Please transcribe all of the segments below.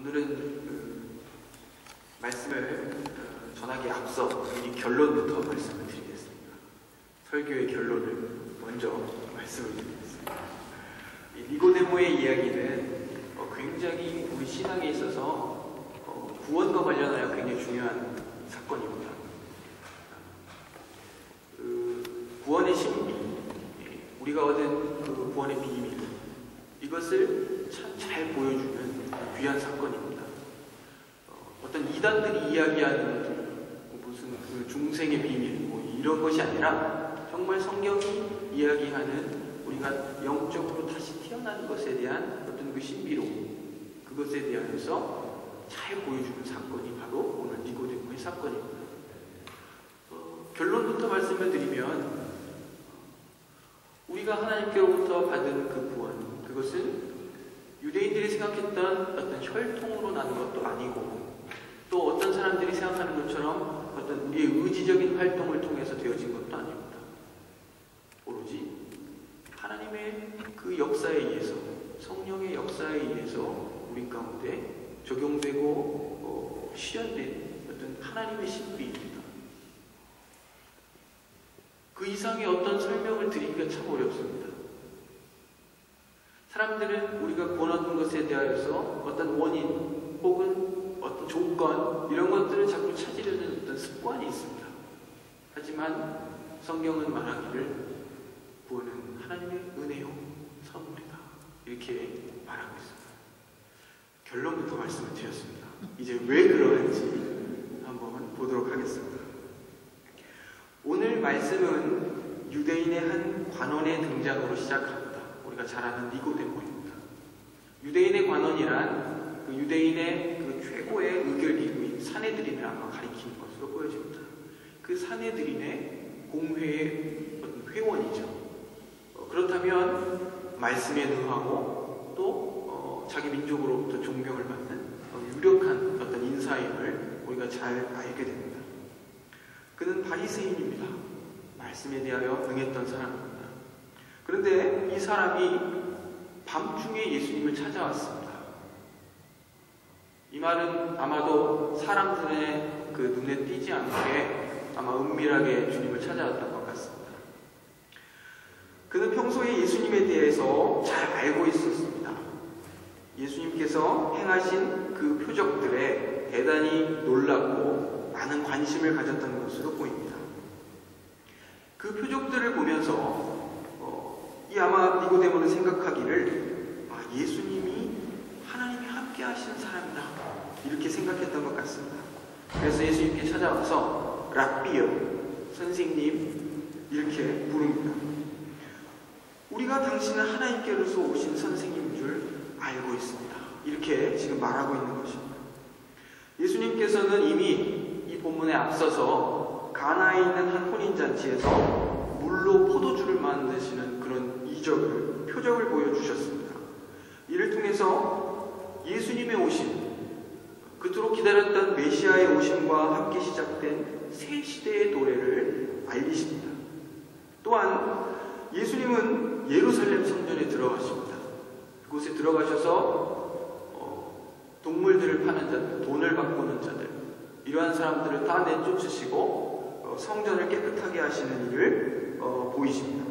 오늘은 말씀을 전하기에 앞서 이 결론부터 말씀을 드리겠습니다. 설교의 결론을 먼저 말씀을 드리겠습니다. 이 니고데모의 이야기는 굉장히 우리 신앙에 있어서 구원과 관련하여 굉장히 중요한 사건입니다. 구원의 신비, 우리가 얻은 그 구원의 비밀, 이것을 참 잘 보여주는 귀한 사건입니다. 어떤 이단들이 이야기하는 무슨 그 중생의 비밀 이런 것이 아니라 정말 성경이 이야기하는 우리가 영적으로 다시 태어나는 것에 대한 어떤 그 신비로움, 그것에 대해서 잘 보여주는 사건이 바로 오늘 니고데모의 사건입니다. 결론부터 말씀을 드리면 우리가 하나님께로부터 받은 그 구원, 그것은 유대인들이 생각했던 어떤 혈통으로 나는 것도 아니고 또 어떤 사람들이 생각하는 것처럼 어떤 우리의 의지적인 활동을 통해서 되어진 것도 아닙니다. 오로지 하나님의 그 역사에 의해서, 성령의 역사에 의해서 우리 가운데 적용되고 실현된 어떤 하나님의 신비입니다. 그 이상의 어떤 설명을 드리기가 참 어렵습니다. 사람들은 우리가 구원 얻은 것에 대하여서 어떤 원인 혹은 어떤 조건 이런 것들을 자꾸 찾으려는 어떤 습관이 있습니다. 하지만 성경은 말하기를 구원은 하나님의 은혜요 선물이다, 이렇게 말하고 있습니다. 결론부터 말씀을 드렸습니다. 이제 왜 그러는지 한번 보도록 하겠습니다. 오늘 말씀은 유대인의 한 관원의 등장으로 시작합니다. 우리가 잘 아는 니고데모입니다. 유대인의 관원이란 그 유대인의 그 최고의 의결기구인 사내들인을 아마 가리키는 것으로 보여집니다. 그 사내들인의 공회의 어떤 회원이죠. 그렇다면 말씀에 능하고 또 자기 민족으로부터 존경을 받는 유력한 어떤 인사임을 우리가 잘 알게 됩니다. 그는 바리새인입니다. 말씀에 대하여 능했던 사람입니다. 그런데 이 사람이 밤중에 예수님을 찾아왔습니다. 이 말은 아마도 사람들의 그 눈에 띄지 않게 아마 은밀하게 주님을 찾아왔던 것 같습니다. 그는 평소에 예수님에 대해서 잘 알고 있었습니다. 예수님께서 행하신 그 표적들에 대단히 놀랍고 많은 관심을 가졌던 것으로 보입니다. 그 표적들을 보면서 이 아마 니고데모는 생각하기를 예수님이 하나님이 함께 하시는 사람이다, 이렇게 생각했던 것 같습니다. 그래서 예수님께 찾아와서 랍비여, 선생님, 이렇게 부릅니다. 우리가 당신은 하나님께로서 오신 선생님인 줄 알고 있습니다, 이렇게 지금 말하고 있는 것입니다. 예수님께서는 이미 이 본문에 앞서서 가나에 있는 한 혼인잔치에서 물로 포도주를 만드시는 그런 이적을, 표적을 보여주셨습니다. 이를 통해서 예수님의 오심, 그토록 기다렸던 메시아의 오심과 함께 시작된 새 시대의 도래를 알리십니다. 또한 예수님은 예루살렘 성전에 들어가십니다. 그곳에 들어가셔서 동물들을 파는 자들, 돈을 바꾸는 자들, 이러한 사람들을 다 내쫓으시고 성전을 깨끗하게 하시는 일을 보이십니다.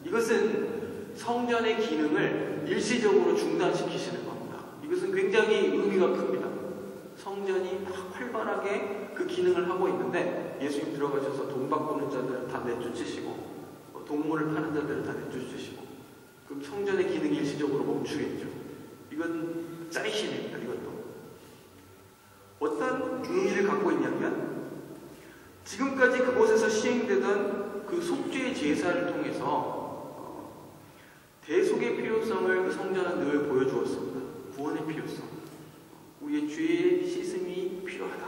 이것은 성전의 기능을 일시적으로 중단시키시는 겁니다. 이것은 굉장히 의미가 큽니다. 성전이 막 활발하게 그 기능을 하고 있는데 예수님 들어가셔서 돈 바꾸는 자들을 다 내쫓으시고 동물을 파는 자들을 다 내쫓으시고, 그럼 성전의 기능이 일시적으로 멈추겠죠. 이건 짜이신입니다. 이것도 어떤 의미를 갖고 있냐면, 지금까지 그곳에서 시행되던 그 속죄의 제사를 통해서 대속의 필요성을 그 성전은 늘 보여주었습니다. 구원의 필요성, 우리의 죄의 씻음이 필요하다,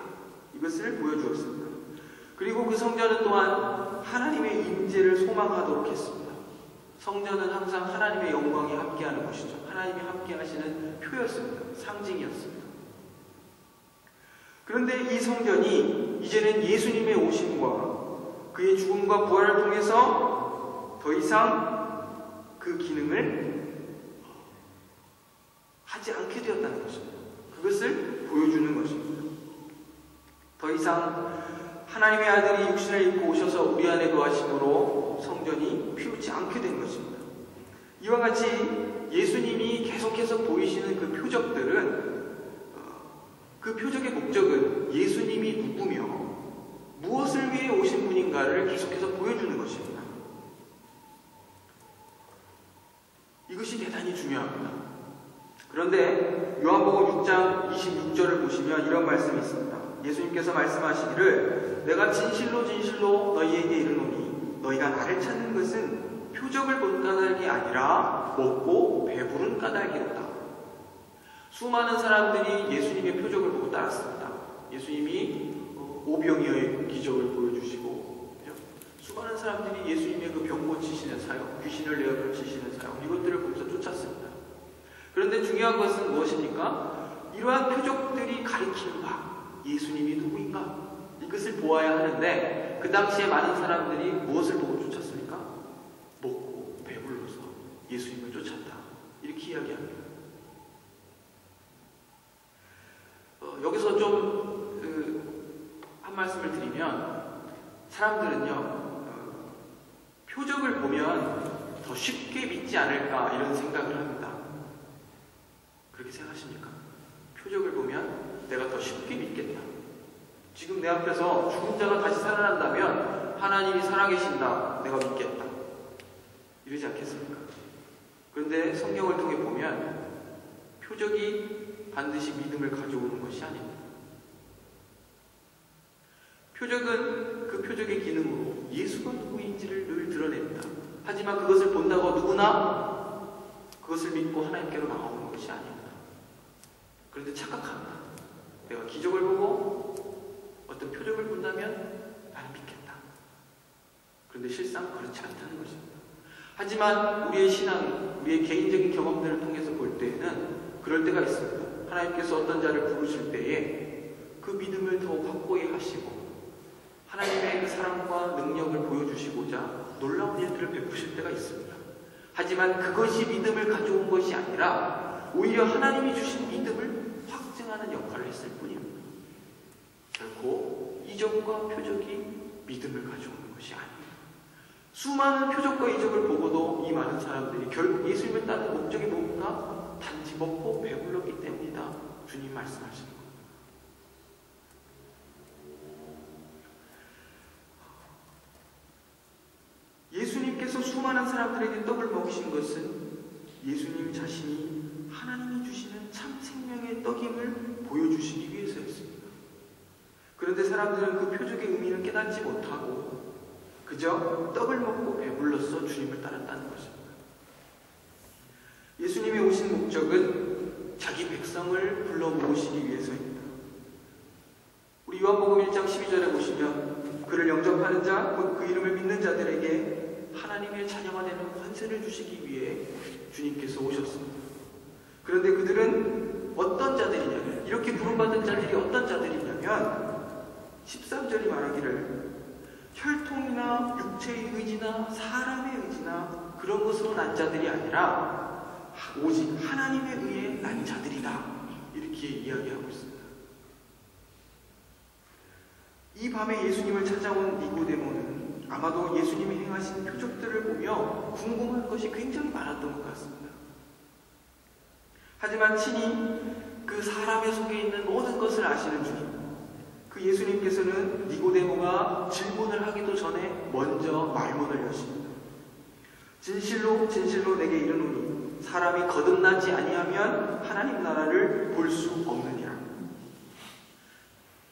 이것을 보여주었습니다. 그리고 그 성전은 또한 하나님의 임재를 소망하도록 했습니다. 성전은 항상 하나님의 영광이 함께하는 곳이죠. 하나님이 함께하시는 표였습니다. 상징이었습니다. 그런데 이 성전이 이제는 예수님의 오심과 그의 죽음과 부활을 통해서 더 이상 그 기능을 하지 않게 되었다는 것입니다. 이것을 보여주는 것입니다. 더 이상 하나님의 아들이 육신을 입고 오셔서 우리 안에 거하심으로 성전이 피우지 않게 된 것입니다. 이와 같이 예수님이 계속해서 보이시는 그 표적들은 그 표적의 목적은 예수님이 누구며 무엇을 위해 오신 분인가를 계속해서 보여주는 것입니다. 이것이 대단히 중요합니다. 그런데 요한복음 6장 26절을 보시면 이런 말씀이 있습니다. 예수님께서 말씀하시기를 내가 진실로 진실로 너희에게 이르노니 너희가 나를 찾는 것은 표적을 본 까닭이 아니라 먹고 배부른 까닭이로다. 수많은 사람들이 예수님의 표적을 보고 따랐습니다. 예수님이 오병이어의 기적을 보여주시고 수많은 사람들이 예수님의 그 병 고치시는 사역, 귀신을 내어 고치시는 사역 이것들을 보면서 쫓았습니다. 그런데 중요한 것은 무엇입니까? 이러한 표적들이 가리키는 바 예수님이 누구인가? 이것을 보아야 하는데 그 당시에 많은 사람들이 무엇을 보고 쫓았습니까? 먹고 배불러서 예수님을 쫓았다. 이렇게 이야기합니다. 여기서 좀 한 말씀을 드리면 사람들은요 표적을 보면 더 쉽게 믿지 않을까 이런 생각을 합니다. 그렇게 생각하십니까? 표적을 보면 내가 더 쉽게 믿겠다. 지금 내 앞에서 죽은 자가 다시 살아난다면 하나님이 살아계신다. 내가 믿겠다. 이러지 않겠습니까? 그런데 성경을 통해 보면 표적이 반드시 믿음을 가져오는 것이 아닙니다. 표적은 그 표적의 기능으로 예수가 누구인지를 늘 드러냅니다. 하지만 그것을 본다고 누구나 그것을 믿고 하나님께로 나오는 것이 아닙니다. 그런데 착각합니다. 내가 기적을 보고 어떤 표적을 본다면 나는 믿겠다. 그런데 실상 그렇지 않다는 것입니다. 하지만 우리의 신앙, 우리의 개인적인 경험들을 통해서 볼 때에는 그럴 때가 있습니다. 하나님께서 어떤 자를 부르실 때에 그 믿음을 더 확고히 하시고 하나님의 그 사랑과 능력을 보여주시고자 놀라운 일들을 베푸실 때가 있습니다. 하지만 그것이 믿음을 가져온 것이 아니라 오히려 하나님이 주신 믿음을 확증하는 역할을 했을 뿐입니다. 결코 이적과 표적이 믿음을 가져오는 것이 아닙니다. 수많은 표적과 이적을 보고도 이 많은 사람들이 결국 예수님을 따르는 목적이 뭡니까? 단지 먹고 배불렀기 때문이다. 주님 말씀하시는 겁니다. 예수님께서 수많은 사람들에게 떡을 먹이신 것은 예수님 자신이 하나님이 주시는 참 생명의 떡임을 보여주시기 위해서였습니다. 그런데 사람들은 그 표적의 의미를 깨닫지 못하고 그저 떡을 먹고 배불러서 주님을 따랐다는 것입니다. 예수님이 오신 목적은 자기 백성을 불러 모으시기 위해서입니다. 우리 요한복음 1장 12절에 보시면 그를 영접하는 자, 곧 그 이름을 믿는 자들에게 하나님의 자녀가 되는 권세를 주시기 위해 주님께서 오셨습니다. 그런데 그들은 어떤 자들이냐면 이렇게 부름받은 자들이 어떤 자들이냐면 13절이 말하기를 혈통이나 육체의 의지나 사람의 의지나 그런 것으로 난 자들이 아니라 오직 하나님에 의해 난 자들이다. 이렇게 이야기하고 있습니다. 이 밤에 예수님을 찾아온 니고데모는 아마도 예수님이 행하신 표적들을 보며 궁금한 것이 굉장히 많았던 것 같습니다. 하지만 친히 그 사람의 속에 있는 모든 것을 아시는 주님, 그 예수님께서는 니고데모가 질문을 하기도 전에 먼저 말문을 여십니다. 진실로 진실로 내게 이르노니 사람이 거듭나지 아니하면 하나님 나라를 볼 수 없느니라.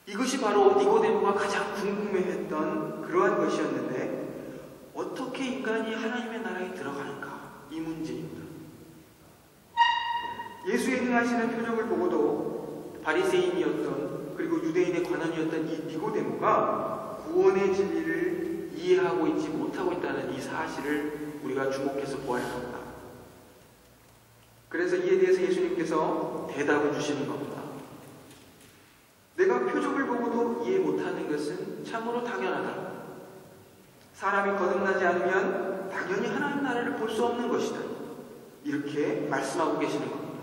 이것이 바로 니고데모가 가장 궁금해했던 그러한 것이었는데 어떻게 인간이 하나님의 나라에 들어가는가? 이 문제입니다. 예수의 행하시는 표적을 보고도 바리새인이었던 그리고 유대인의 관원이었던 이 니고데모가 구원의 진리를 이해하고 있지 못하고 있다는 이 사실을 우리가 주목해서 보아야 합니다. 그래서 이에 대해서 예수님께서 대답을 주시는 겁니다. 내가 표적을 보고도 이해 못하는 것은 참으로 당연하다. 사람이 거듭나지 않으면 당연히 하나님 나라를 볼 수 없는 것이다. 이렇게 말씀하고 계시는 겁니다.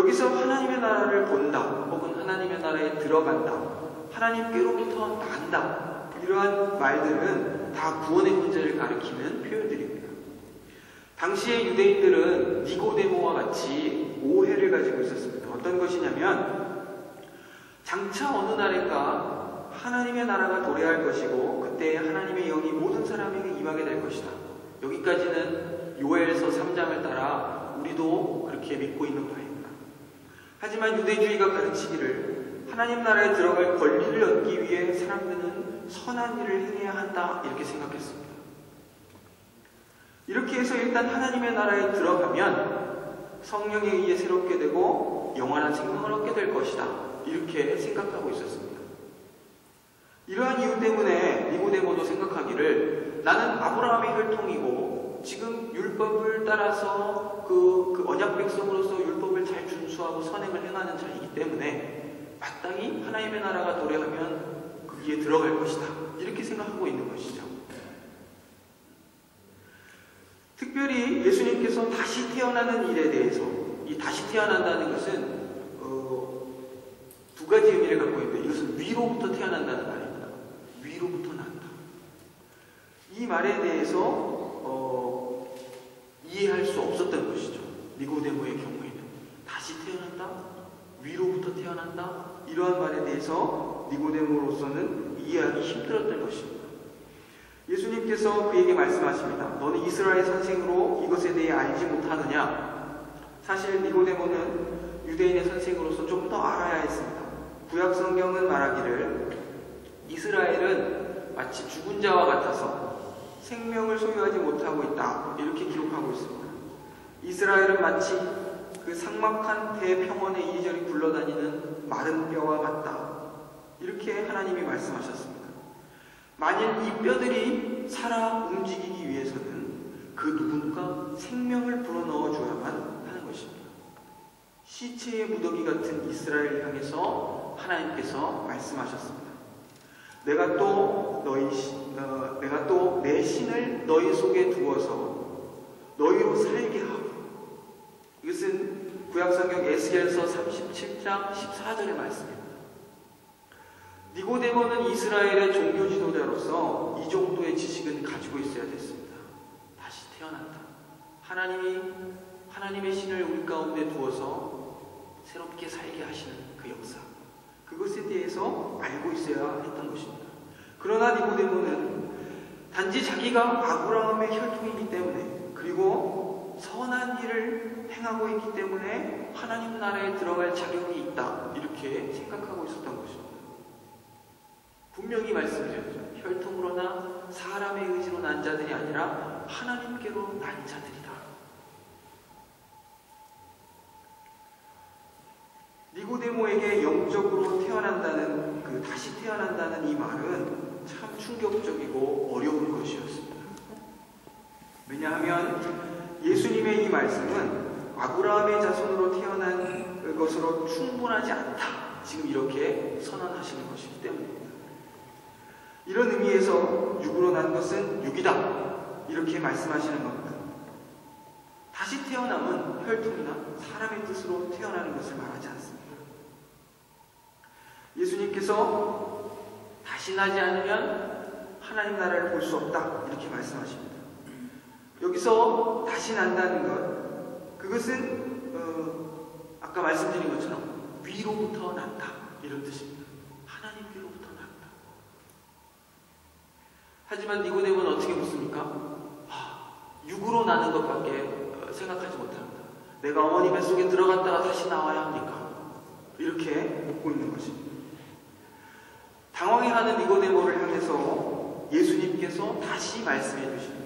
여기서 하나님의 나라를 본다, 혹은 하나님의 나라에 들어간다, 하나님께로부터 난다, 이러한 말들은 다 구원의 문제를 가리키는 표현들입니다. 당시의 유대인들은 니고데모와 같이 오해를 가지고 있었습니다. 어떤 것이냐면, 장차 어느 날인가 하나님의 나라가 도래할 것이고 그때 하나님의 영이 모든 사람에게 임하게 될 것이다. 여기까지는 요엘서 3장을 따라 우리도 그렇게 믿고 있는 바입니다. 하지만 유대주의가 가르치기를 하나님 나라에 들어갈 권리를 얻기 위해 사람들은 선한 일을 행해야 한다, 이렇게 생각했습니다. 이렇게 해서 일단 하나님의 나라에 들어가면 성령에 의해 새롭게 되고 영원한 생명을 얻게 될 것이다, 이렇게 생각하고 있었습니다. 이러한 이유 때문에 니고데모도 생각하기를 나는 아브라함의 혈통이고 지금 율법을 따라서 그 언약 백성으로서 율법을 잘 준수하고 선행을 행하는 자이기 때문에 마땅히 하나님의 나라가 도래하면 거기에 들어갈 것이다, 이렇게 생각하고 있는 것이죠. 특별히 예수님께서 다시 태어나는 일에 대해서, 이 다시 태어난다는 것은 두 가지 의미를 갖고 있는데, 이것은 위로부터 태어난다는 말입니다. 위로부터 난다. 이 말에 대해서 이해할 수 없었던 것이죠. 니고데모의 경우에는 다시 태어난다, 위로부터 태어난다, 이러한 말에 대해서 니고데모로서는 이해하기 힘들었던 것입니다. 예수님께서 그에게 말씀하십니다. 너는 이스라엘 선생으로 이것에 대해 알지 못하느냐? 사실 니고데모는 유대인의 선생으로서 좀 더 알아야 했습니다. 구약 성경은 말하기를 이스라엘은 마치 죽은 자와 같아서 생명을 소유하지 못하고 있다, 이렇게 기록하고 있습니다. 이스라엘은 마치 그 삭막한 대평원에 이리저리 굴러다니는 마른 뼈와 같다, 이렇게 하나님이 말씀하셨습니다. 만일 이 뼈들이 살아 움직이기 위해서는 그 누군가 생명을 불어넣어 줘야만 하는 것입니다. 시체의 무더기 같은 이스라엘을 향해서 하나님께서 말씀하셨습니다. 내가 또 내 신을 너희 속에 두어서 너희로 살게 하고, 이것은 구약성경 에스겔서 37장 14절의 말씀입니다. 니고데모는 이스라엘의 종교 지도자로서 이 정도의 지식은 가지고 있어야 됐습니다. 다시 태어난다, 하나님의 신을 우리 가운데 두어서 새롭게 살게 하시는 그 역사, 그것에 대해서 알고 있어야 했던 것입니다. 그러나 니고데모는 단지 자기가 아브라함의 혈통이기 때문에, 그리고 선한 일을 행하고 있기 때문에 하나님 나라에 들어갈 자격이 있다, 이렇게 생각하고 있었던 것입니다. 분명히 말씀드렸죠. 혈통으로나 사람의 의지로 난 자들이 아니라 하나님께로 난 자들이다. 니고데모에게 영적으로 태어난다는, 다시 태어난다는 이 말은 참 충격적이고 어려운 것이었습니다. 왜냐하면 예수님의 이 말씀은 아브라함의 자손으로 태어난 것으로 충분하지 않다, 지금 이렇게 선언하시는 것이기 때문입니다. 이런 의미에서 육으로 난 것은 육이다, 이렇게 말씀하시는 겁니다. 다시 태어남은 혈통이나 사람의 뜻으로 태어나는 것을 말하지 않습니다. 예수님께서 다시 나지 않으면 하나님 나라를 볼 수 없다, 이렇게 말씀하십니다. 여기서 다시 난다는 것, 그것은 아까 말씀드린 것처럼 위로부터 난다, 이런 뜻입니다. 하나님께로부터 난다. 하지만 니고데모는 어떻게 묻습니까? 육으로 나는 것밖에 생각하지 못합니다. 내가 어머니 뱃속에 들어갔다가 다시 나와야 합니까? 이렇게 묻고 있는 것입니다. 당황해하는 니고데모를 향해서 예수님께서 다시 말씀해 주십니다.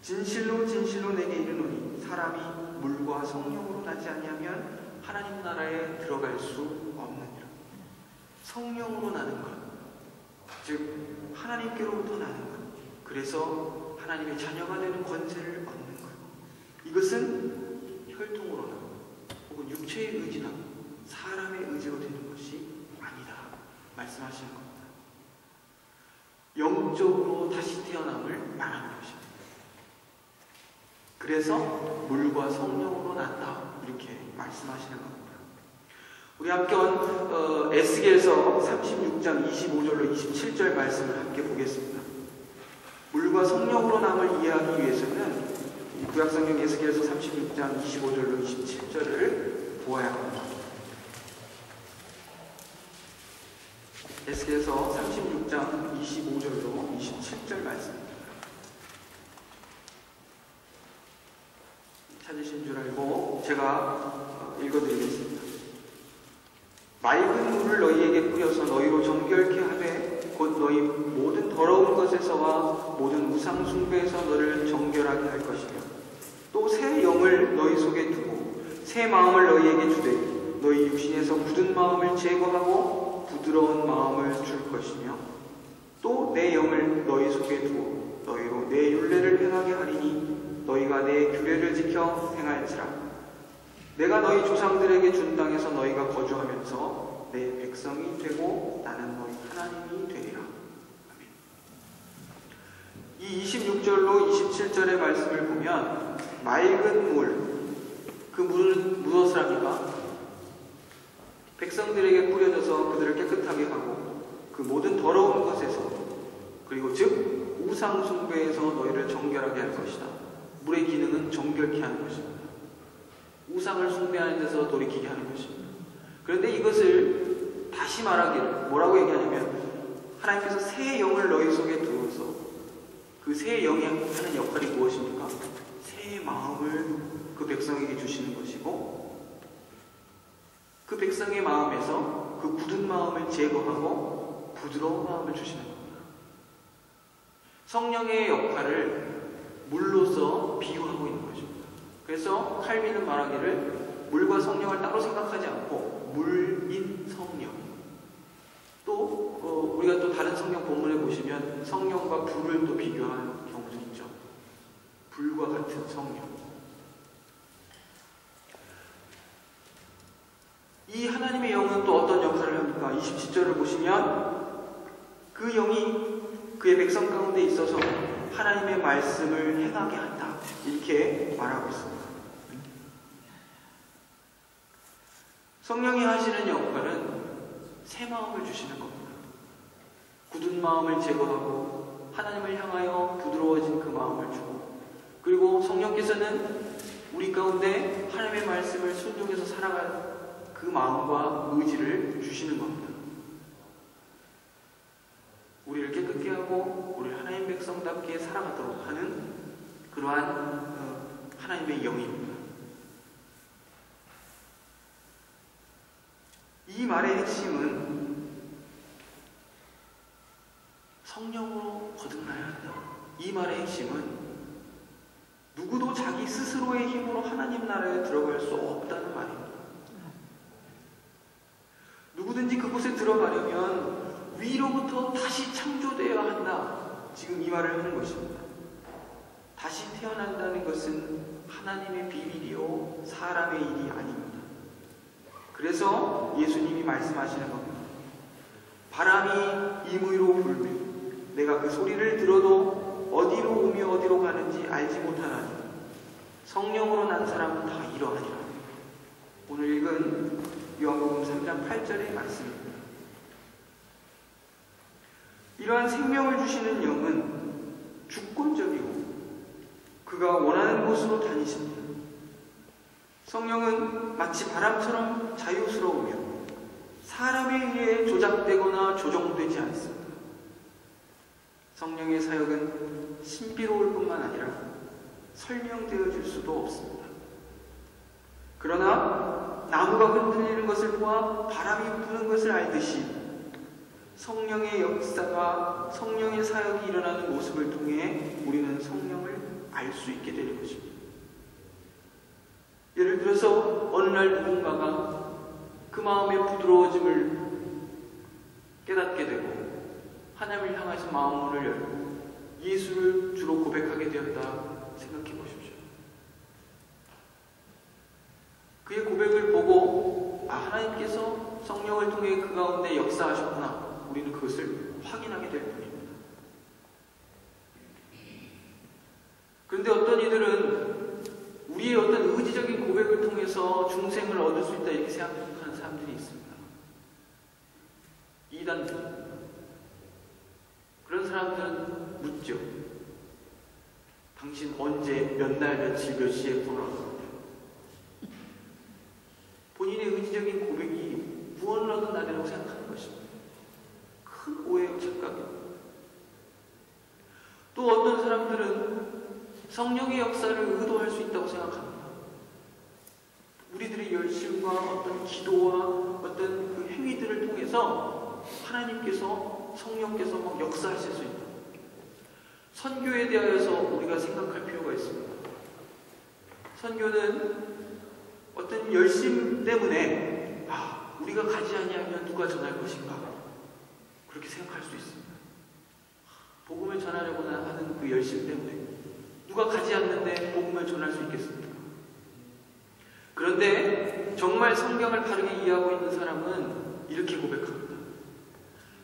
진실로 진실로 내게 이르노니 사람이 물과 성령으로 나지 아니하면 하나님 나라에 들어갈 수 없느니라. 성령으로 나는 것, 즉 하나님께로부터 나는 것, 그래서 하나님의 자녀가 되는 권세를 얻는 것, 이것은 혈통으로나 혹은 육체의 의지나 사람의 의지로 되는 것이 아니다 말씀하시는 겁니다. 영적으로 다시 태어남을 말하는 것입니다. 그래서 물과 성령으로 난다, 이렇게 말씀하시는 겁니다. 우리 함께 에스겔서 36장 25절로 27절 말씀을 함께 보겠습니다. 물과 성령으로 남을 이해하기 위해서는 구약성경 에스겔서 36장 25절로 27절을 보아야 합니다. 에스겔서 36장 25절로 27절 말씀입니다. 찾으신 줄 알고 제가 읽어드리겠습니다. 맑은 물을 너희에게 뿌려서 너희로 정결케 하되 곧 너희 모든 더러운 것에서와 모든 우상 숭배에서 너를 정결하게 할 것이며 또 새 영을 너희 속에 두고 새 마음을 너희에게 주되 너희 육신에서 굳은 마음을 제거하고 부드러운 마음을 줄 것이며 또 내 영을 너희 속에 두어 너희로 내 율례를 행하게 하리니 너희가 내 규례를 지켜 행할지라. 내가 너희 조상들에게 준 땅에서 너희가 거주하면서 내 백성이 되고 나는 너희 하나님이 되리라. 아멘. 이 26절로 27절의 말씀을 보면 맑은 물, 그 물은 무엇을 합니까? 백성들에게 뿌려져서 그들을 깨끗하게 하고 그 모든 더러운 것에서 그리고 즉 우상 숭배에서 너희를 정결하게 할 것이다. 물의 기능은 정결케 하는 것입니다. 우상을 숭배하는 데서 돌이키게 하는 것입니다. 그런데 이것을 다시 말하기를 뭐라고 얘기하냐면 하나님께서 새 영을 너희 속에 두어서 그 새 영이 하는 역할이 무엇입니까? 새 마음을 그 백성에게 주시는 것이고 그 백성의 마음에서 그 굳은 마음을 제거하고 부드러운 마음을 주시는 겁니다. 성령의 역할을 물로서 비유하고 있는 것입니다. 그래서 칼빈은 말하기를 물과 성령을 따로 생각하지 않고 물인 성령. 또 우리가 또 다른 성경 본문에 보시면 성령과 불을 또 비교하는 경우도 있죠. 불과 같은 성령. 이 하나님의 영은 또 어떤 역할을 합니까? 27절을 보시면 그 영이 그의 백성 가운데 있어서 하나님의 말씀을 행하게 한다. 이렇게 말하고 있습니다. 성령이 하시는 역할은 새 마음을 주시는 겁니다. 굳은 마음을 제거하고 하나님을 향하여 부드러워진 그 마음을 주고 그리고 성령께서는 우리 가운데 하나님의 말씀을 순종해서 살아갈 그 마음과 의지를 주시는 겁니다. 우리를 깨끗게 하고 우리를 하나님 백성답게 살아가도록 하는 그러한 하나님의 영입니다. 이 말의 핵심은 성령으로 거듭나야 한다. 이 말의 핵심은 누구도 자기 스스로의 힘으로 하나님 나라에 들어갈 수 없다는 말입니다. 누구든지 그곳에 들어가려면 위로부터 다시 창조되어야 한다. 지금 이 말을 하는 것입니다. 다시 태어난다는 것은 하나님의 비밀이요 사람의 일이 아닙니다. 그래서 예수님이 말씀하시는 겁니다. 바람이 임의로 불며 내가 그 소리를 들어도 어디로 오며 어디로 가는지 알지 못하나니 성령으로 난 사람은 다 이러하니라. 오늘 읽은 요한복음 3장 8절의 말씀입니다. 이러한 생명을 주시는 영은 주권적이고 그가 원하는 곳으로 다니십니다. 성령은 마치 바람처럼 자유스러우며 사람에 의해 조작되거나 조정되지 않습니다. 성령의 사역은 신비로울 뿐만 아니라 설명되어질 수도 없습니다. 그러나 나무가 흔들리는 것을 보아 바람이 부는 것을 알듯이 성령의 역사가 성령의 사역이 일어나는 모습을 통해 우리는 성령을 알 수 있게 되는 것입니다. 예를 들어서 어느 날 누군가가 그 마음의 부드러워짐을 깨닫게 되고 하나님을 향해서 마음문을 열고 예수를 주로 고백하게 되었다 생각해 보십시오. 그의 고백을 보고 하나님께서 성령을 통해 그 가운데 역사하셨구나. 우리는 그것을 확인하게 될 뿐입니다. 그런데 어떤 이들은 우리의 어떤 의지적인 고백을 통해서 일단 그런 사람들은 묻죠. 당신 언제 몇 날 며칠 몇 시에 구원을 얻었는데? 본인의 의지적인 고백이 구원을 얻은 날이라고 생각하는 것입니다. 큰 오해와 착각입니다. 또 어떤 사람들은 성령의 역사를 의도할 수 있다고 생각합니다. 우리들의 열심과 어떤 기도와 어떤 그 행위들을 통해서 하나님께서 성령께서 막 역사하실 수 있다. 선교에 대하여서 우리가 생각할 필요가 있습니다. 선교는 어떤 열심 때문에 우리가 가지 아니하면 누가 전할 것인가 그렇게 생각할 수 있습니다. 복음을 전하려고 하는 그 열심 때문에 누가 가지 않는데 복음을 전할 수 있겠습니까? 그런데 정말 성경을 바르게 이해하고 있는 사람은 이렇게 고백합니다.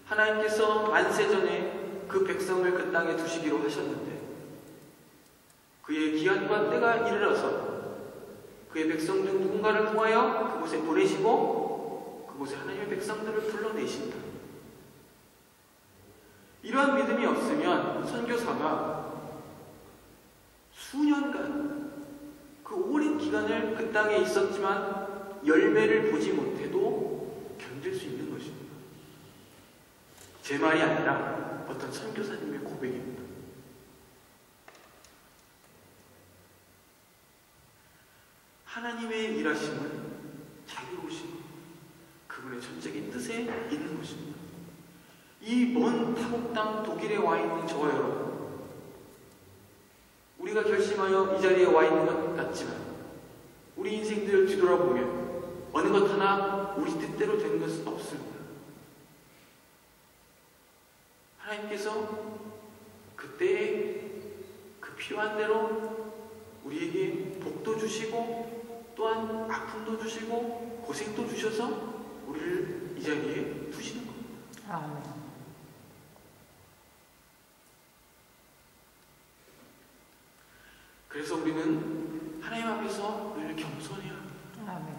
하나님께서 만세전에 그 백성을 그 땅에 두시기로 하셨는데 그의 기한과 때가 이르러서 그의 백성 중 누군가를 통하여 그곳에 보내시고 그곳에 하나님의 백성들을 불러내신다. 이러한 믿음이 없으면 선교사가 수년간 그 오랜 기간을 그 땅에 있었지만 열매를 보지 못해도 견딜 수 있는 것입니다. 제 말이 아니라 어떤 선교사님의 고백입니다. 하나님의 일하심은 자유로우신 것, 그분의 전적인 뜻에 있는 것입니다. 이 먼 타국 땅 독일에 와 있는 저와 여러분, 우리가 결심하여 이 자리에 와 있는 것 같지만 우리 인생들을 뒤돌아보면 어느 것 하나 우리 뜻대로 되는 것은 없습니다. 하나님께서 그때에 그 필요한 대로 우리에게 복도 주시고 또한 아픔도 주시고 고생도 주셔서 우리를 이 자리에 두시는 겁니다. 아멘. 그래서 우리는 하나님 앞에서 늘 겸손해야 합니다. 아멘.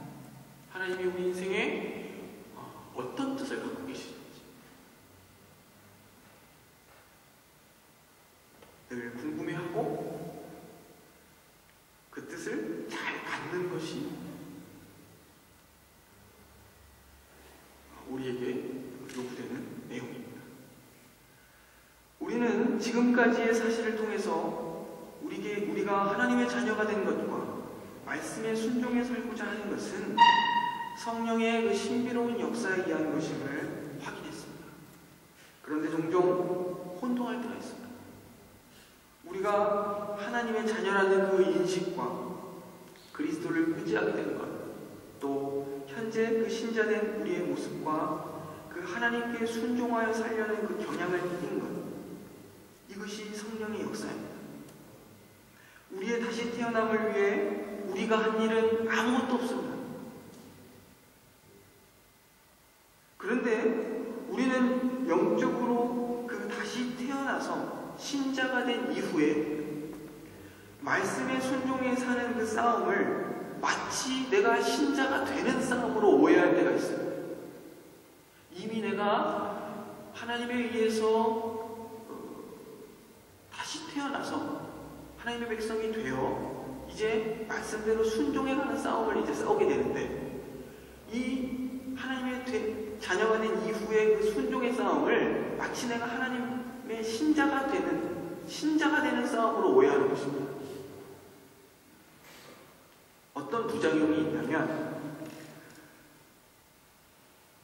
하나님이 우리 인생에 어떤 뜻을 갖고 계시는지 늘 궁금해하고 그 뜻을 잘 받는 것이 우리에게 요구되는 내용입니다. 우리는 지금까지의 사실을 통해서 우리가 하나님의 자녀가 된 것과 말씀에 순종해 살고자 하는 것은 성령의 그 신비로운 역사에 의한 것임을 확인했습니다. 그런데 종종 혼동할 때가 있습니다. 우리가 하나님의 자녀라는 그 인식과 그리스도를 의지하게 된 것, 또 현재 그 신자된 우리의 모습과 그 하나님께 순종하여 살려는 그 경향을 띈 것, 이것이 성령의 역사입니다. 우리의 다시 태어남을 위해 우리가 한 일은 아무것도 없습니다. 그런데 우리는 영적으로 그 다시 태어나서 신자가 된 이후에 말씀에 순종해 사는 그 싸움을 마치 내가 신자가 되는 싸움으로 오해할 때가 있어요. 이미 내가 하나님에 의해서 다시 태어나서 하나님의 백성이 되어 이제 말씀대로 순종해가는 싸움을 이제 싸우게 되는데, 이 하나님의 자녀가 된 이후의 그 순종의 싸움을 마치 내가 하나님의 신자가 되는 싸움으로 오해하는 것입니다. 어떤 부작용이 있냐면,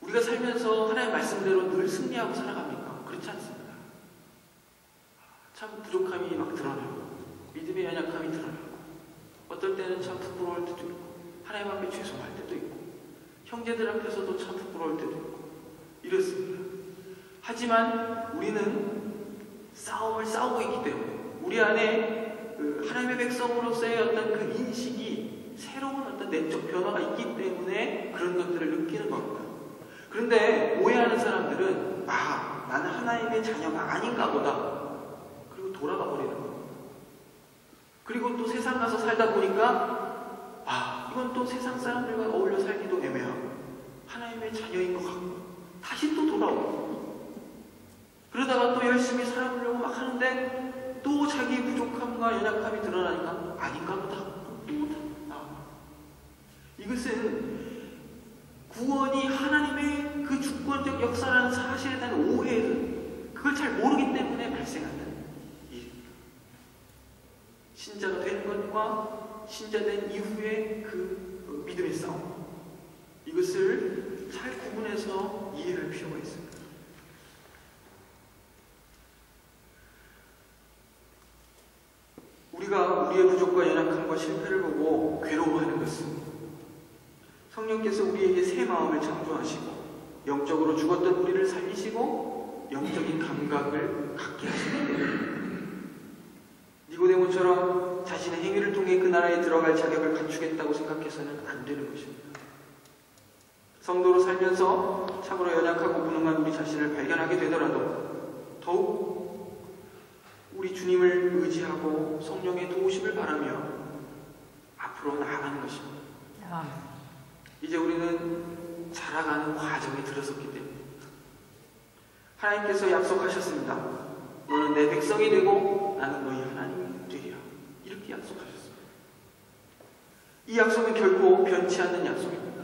우리가 살면서 하나님의 말씀대로 늘 승리하고 살아갑니까? 그렇지 않습니다. 참 부족함이 막 드러나고 믿음의 연약함이 드러나고 어떨 때는 참 부끄러울 때도 있고 하나님 앞에 죄송할 때도 있고 형제들 앞에서도 참 부끄러울 때도 있고 이렇습니다. 하지만 우리는 싸움을 싸우고 있기 때문에 우리 안에 그 하나님의 백성으로서의 어떤 그 인식이 새로운 어떤 내적 변화가 있기 때문에 그런 것들을 느끼는 겁니다. 그런데 오해하는 사람들은 나는 하나님의 자녀가 아닌가 보다. 그리고 돌아가 버리는 겁니다. 그리고 또 세상 가서 살다 보니까 이건 또 세상 사람들과 어울려 살기도 애매하고 하나님의 자녀인 것 같고 다시 또 돌아오고 상처가 연약함이 드러나니까 아닌가 보다. 이것은 구원이 하나님의 그 주권적 역사라는 사실에 대한 오해, 그걸 잘 모르기 때문에 발생하는 일입니다. 신자가 되는 것과 신자된 이후의 그 믿음의 싸움, 이것을 잘 구분해서 이해할 필요가 있습니다. 우리가 우리의 부족과 연약함과 실패를 보고 괴로워하는 것은 성령께서 우리에게 새 마음을 창조하시고 영적으로 죽었던 우리를 살리시고 영적인 감각을 갖게 하시기 때문입니다. 니고데모처럼 자신의 행위를 통해 그 나라에 들어갈 자격을 갖추겠다고 생각해서는 안 되는 것입니다. 성도로 살면서 참으로 연약하고 무능한 우리 자신을 발견하게 되더라도 더욱 우리 주님을 의지하고 성령의 도우심을 바라며 앞으로 나아가는 것입니다. 이제 우리는 자라가는 과정에 들어섰기 때문입니다. 하나님께서 약속하셨습니다. 너는 내 백성이 되고 나는 너희 하나님이 되리라. 이렇게 약속하셨습니다. 이 약속은 결코 변치 않는 약속입니다.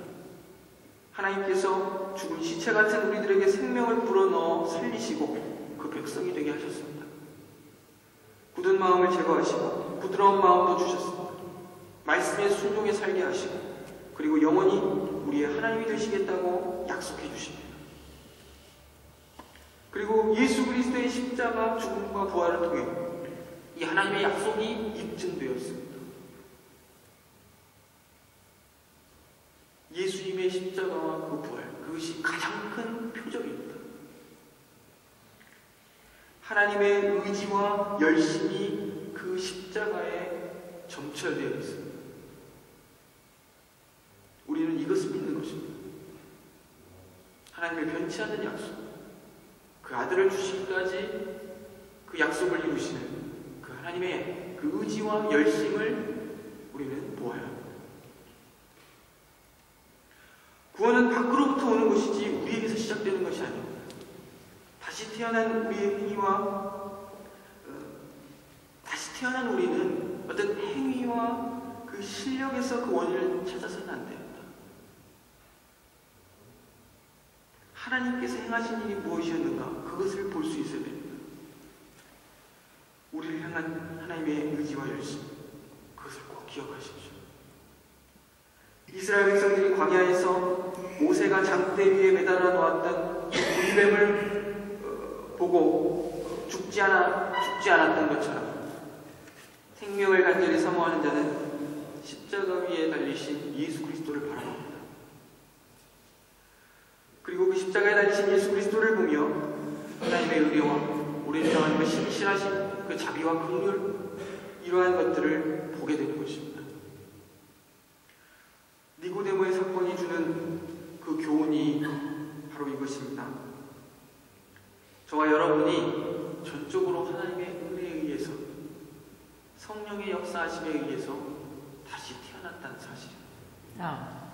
하나님께서 죽은 시체 같은 우리들에게 생명을 불어넣어 살리시고 그 백성이 되게 하셨습니다. 굳은 마음을 제거하시고 부드러운 마음도 주셨습니다. 말씀에 순종해 살게 하시고 그리고 영원히 우리의 하나님이 되시겠다고 약속해 주십니다. 그리고 예수 그리스도의 십자가 죽음과 부활을 통해 이 하나님의 약속이 입증되었습니다. 예수님의 십자가와 그 부활, 그것이 가장 큰 표적입니다. 하나님의 의지와 열심이 그 십자가에 점철되어 있습니다. 우리는 이것을 믿는 것입니다. 하나님의 변치 않는 약속, 그 아들을 주시기까지 그 약속을 이루시는 그 하나님의 그 의지와 열심을 우리는 보아야 합니다. 구원은 밖으로부터 오는 것이지 우리에게서 시작되는 것이 아닙니다. 다시 태어난 우리의 행위와 다시 태어난 우리는 어떤 행위와 그 실력에서 그 원인을 찾아서는 안 됩니다. 하나님께서 행하신 일이 무엇이었는가 그것을 볼 수 있어야 됩니다. 우리를 향한 하나님의 의지와 열심, 그것을 꼭 기억하십시오. 이스라엘 백성들이 광야에서 모세가 장대 위에 매달아 놓았던 물뱀을 보고 죽지 않았던 것처럼 생명을 간절히 사모하는 자는 십자가 위에 달리신 예수 그리스도를 바라봅니다. 그리고 그 십자가에 달리신 예수 그리스도를 보며 하나님의 의뢰와 우리를 향한 그 신실하신 그 자비와 긍휼, 이러한 것들을 보게 되는 것입니다. 니고데모의 사건이 주는 그 교훈이 바로 이것입니다. 저와 여러분이 전적으로 하나님의 은혜에 의해서, 성령의 역사하심에 의해서 다시 태어났다는 사실입니다.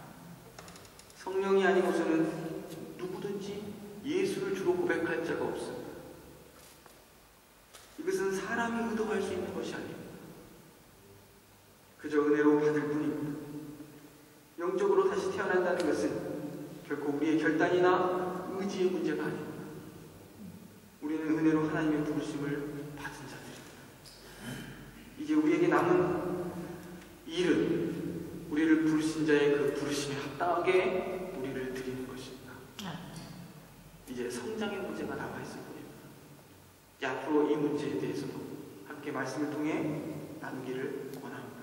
성령이 아니고서는 누구든지 예수를 주로 고백할 자가 없습니다. 이것은 사람이 의도할 수 있는 것이 아닙니다. 그저 은혜로 받을 뿐입니다. 영적으로 다시 태어난다는 것은 결코 우리의 결단이나 의지의 문제가 아닙니다. 우리는 은혜로 하나님의 부르심을 받은 자들입니다. 이제 우리에게 남은 일은 우리를 부르신 자의 그 부르심에 합당하게 우리를 드리는 것입니다. 이제 성장의 문제가 남아 있을 뿐입니다. 이제 앞으로 이 문제에 대해서도 함께 말씀을 통해 나누기를 원합니다.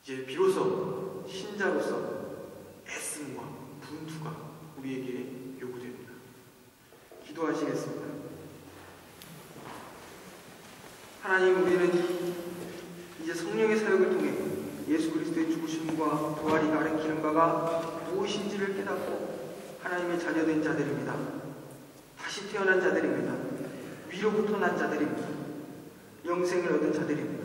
이제 비로소 신자로서 애씀과 분투가 우리에게 요구됩니다. 기도하시겠습니다. 하나님, 우리는 이제 성령의 사역을 통해 예수 그리스도의 죽으심과 부활이 가리키는 바가 무엇인지를 깨닫고 하나님의 자녀된 자들입니다. 다시 태어난 자들입니다. 위로부터 난 자들입니다. 영생을 얻은 자들입니다.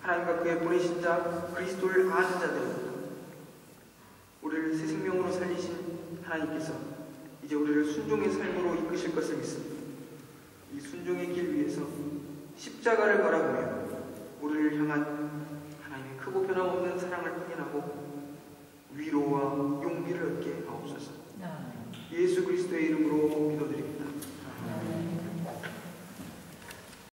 하나님과 그의 보내신 자 그리스도를 아는 자들입니다. 우리를 새 생명으로 살리신 하나님께서 이제 우리를 순종의 삶으로 이끄실 것을 믿습니다. 이 순종의 길 위에서 십자가를 바라보며 우리를 향한 하나님의 크고 변함없는 사랑을 확인하고 위로와 용기를 얻게 하옵소서. 예수 그리스도의 이름으로